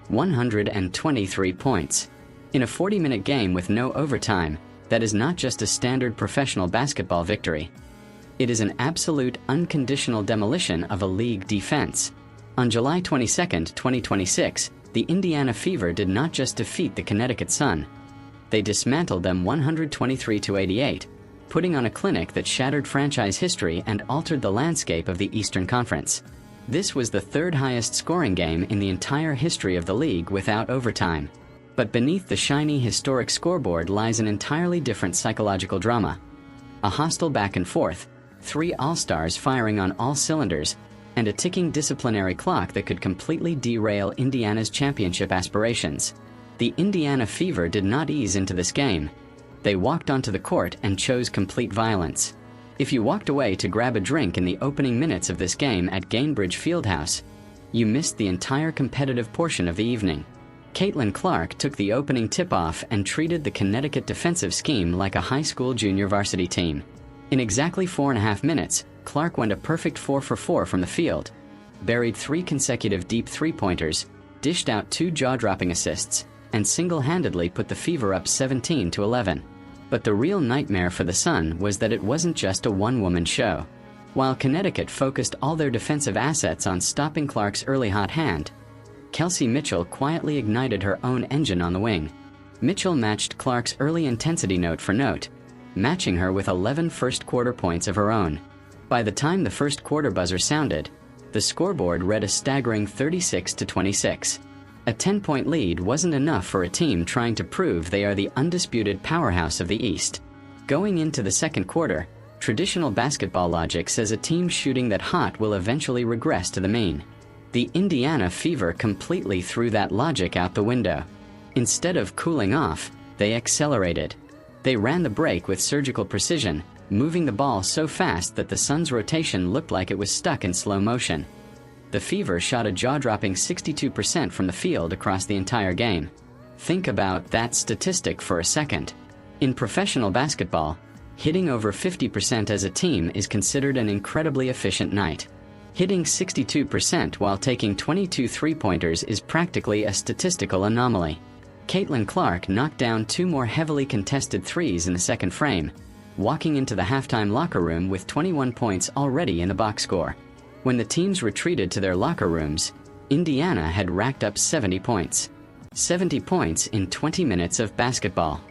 123 points. In a 40-minute game with no overtime, that is not just a standard professional basketball victory. It is an absolute unconditional demolition of a league defense. On July 22, 2026, the Indiana Fever did not just defeat the Connecticut Sun. They dismantled them 123-88, putting on a clinic that shattered franchise history and altered the landscape of the Eastern Conference. This was the third highest scoring game in the entire history of the league without overtime. But beneath the shiny historic scoreboard lies an entirely different psychological drama. A hostile back and forth, 3 all-stars firing on all cylinders, and a ticking disciplinary clock that could completely derail Indiana's championship aspirations. The Indiana Fever did not ease into this game. They walked onto the court and chose complete violence. If you walked away to grab a drink in the opening minutes of this game at Gainbridge Fieldhouse, you missed the entire competitive portion of the evening. Caitlin Clark took the opening tip-off and treated the Connecticut defensive scheme like a high school junior varsity team. In exactly 4.5 minutes, Clark went a perfect 4 for 4 from the field, buried 3 consecutive deep three-pointers, dished out 2 jaw-dropping assists, and single-handedly put the Fever up 17-11. But the real nightmare for the Sun was that it wasn't just a one-woman show. While Connecticut focused all their defensive assets on stopping Clark's early hot hand, Kelsey Mitchell quietly ignited her own engine on the wing. Mitchell matched Clark's early intensity note for note, matching her with 11 first-quarter points of her own. By the time the first quarter buzzer sounded, the scoreboard read a staggering 36-26. A 10-point lead wasn't enough for a team trying to prove they are the undisputed powerhouse of the East. Going into the second quarter, traditional basketball logic says a team shooting that hot will eventually regress to the mean. The Indiana Fever completely threw that logic out the window. Instead of cooling off, they accelerated. They ran the break with surgical precision, moving the ball so fast that the Suns' rotation looked like it was stuck in slow motion. The Fever shot a jaw-dropping 62% from the field across the entire game. Think about that statistic for a second. In professional basketball, hitting over 50% as a team is considered an incredibly efficient night. Hitting 62% while taking 22 three-pointers is practically a statistical anomaly. Caitlin Clark knocked down 2 more heavily contested threes in the second frame, walking into the halftime locker room with 21 points already in the box score. When the teams retreated to their locker rooms, Indiana had racked up 70 points. 70 points in 20 minutes of basketball.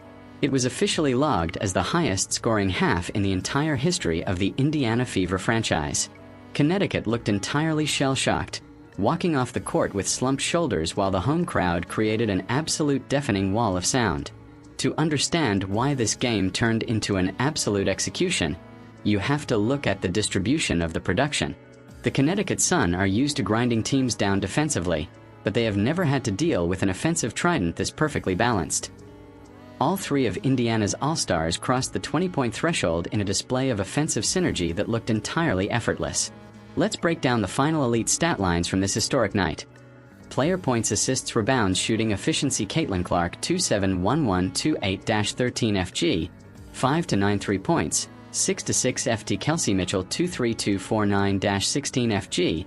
It was officially logged as the highest scoring half in the entire history of the Indiana Fever franchise. Connecticut looked entirely shell-shocked, walking off the court with slumped shoulders while the home crowd created an absolute deafening wall of sound. To understand why this game turned into an absolute execution, you have to look at the distribution of the production. The Connecticut Sun are used to grinding teams down defensively, but they have never had to deal with an offensive trident this perfectly balanced. All 3 of Indiana's All-Stars crossed the 20-point threshold in a display of offensive synergy that looked entirely effortless. Let's break down the final elite stat lines from this historic night. Player points, assists, rebounds, shooting efficiency: Caitlin Clark 27-11-28-13 FG, 5-9 3 points, 6-6 FT. Kelsey Mitchell 23249-16 FG,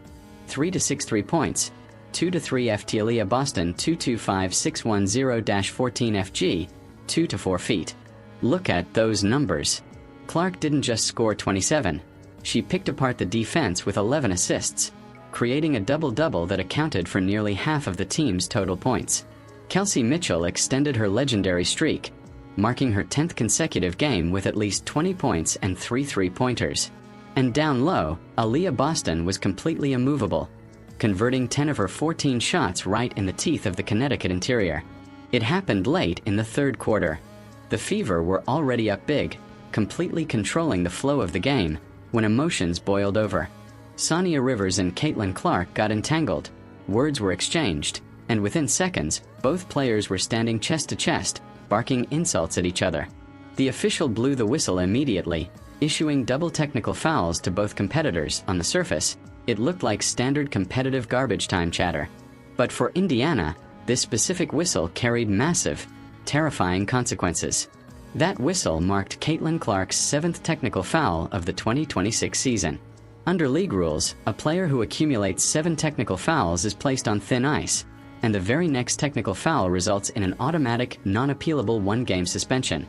3-6 3 points, 2-3 FT. Aaliyah Boston 225610-14 FG, 2-4 feet. Look at those numbers. Clark didn't just score 27. She picked apart the defense with 11 assists, creating a double-double that accounted for nearly half of the team's total points. Kelsey Mitchell extended her legendary streak, marking her 10th consecutive game with at least 20 points and 3 three-pointers. And down low, Aaliyah Boston was completely immovable, converting 10 of her 14 shots right in the teeth of the Connecticut interior. It happened late in the third quarter. The Fever were already up big, completely controlling the flow of the game, when emotions boiled over. Sonia Rivers and Caitlin Clark got entangled, words were exchanged, and within seconds, both players were standing chest to chest, barking insults at each other. The official blew the whistle immediately, issuing double technical fouls to both competitors. On the surface, it looked like standard competitive garbage time chatter. But for Indiana, this specific whistle carried massive, terrifying consequences. That whistle marked Caitlin Clark's 7th technical foul of the 2026 season. Under league rules, a player who accumulates 7 technical fouls is placed on thin ice, and the very next technical foul results in an automatic, non-appealable one-game suspension.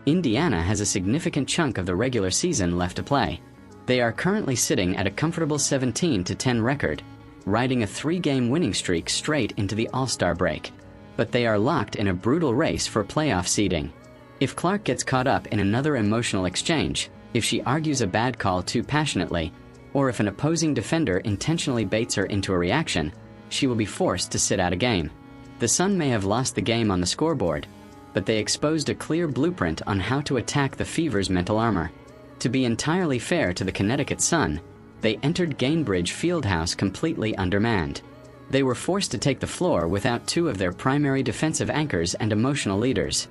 Indiana has a significant chunk of the regular season left to play. They are currently sitting at a comfortable 17-10 record, riding a 3-game winning streak straight into the All-Star break. But they are locked in a brutal race for playoff seeding. If Clark gets caught up in another emotional exchange, if she argues a bad call too passionately, or if an opposing defender intentionally baits her into a reaction, she will be forced to sit out a game. The Sun may have lost the game on the scoreboard, but they exposed a clear blueprint on how to attack the Fever's mental armor. To be entirely fair to the Connecticut Sun, they entered Gainbridge Fieldhouse completely undermanned. They were forced to take the floor without 2 of their primary defensive anchors and emotional leaders,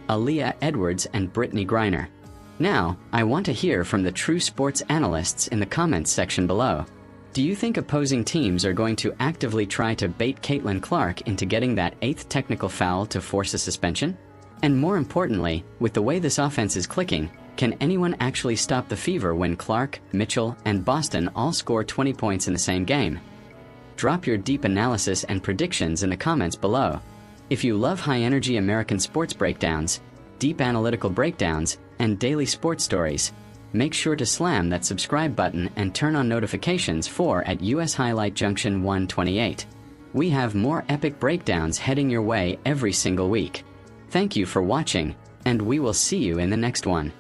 Aaliyah Edwards and Brittany Griner. Now, I want to hear from the true sports analysts in the comments section below. Do you think opposing teams are going to actively try to bait Caitlin Clark into getting that 8th technical foul to force a suspension? And more importantly, with the way this offense is clicking, can anyone actually stop the Fever when Clark, Mitchell, and Boston all score 20 points in the same game? Drop your deep analysis and predictions in the comments below. If you love high-energy American sports breakdowns, deep analytical breakdowns, and daily sports stories, make sure to slam that subscribe button and turn on notifications for at US Highlight Junction 128. We have more epic breakdowns heading your way every single week. Thank you for watching, and we will see you in the next one.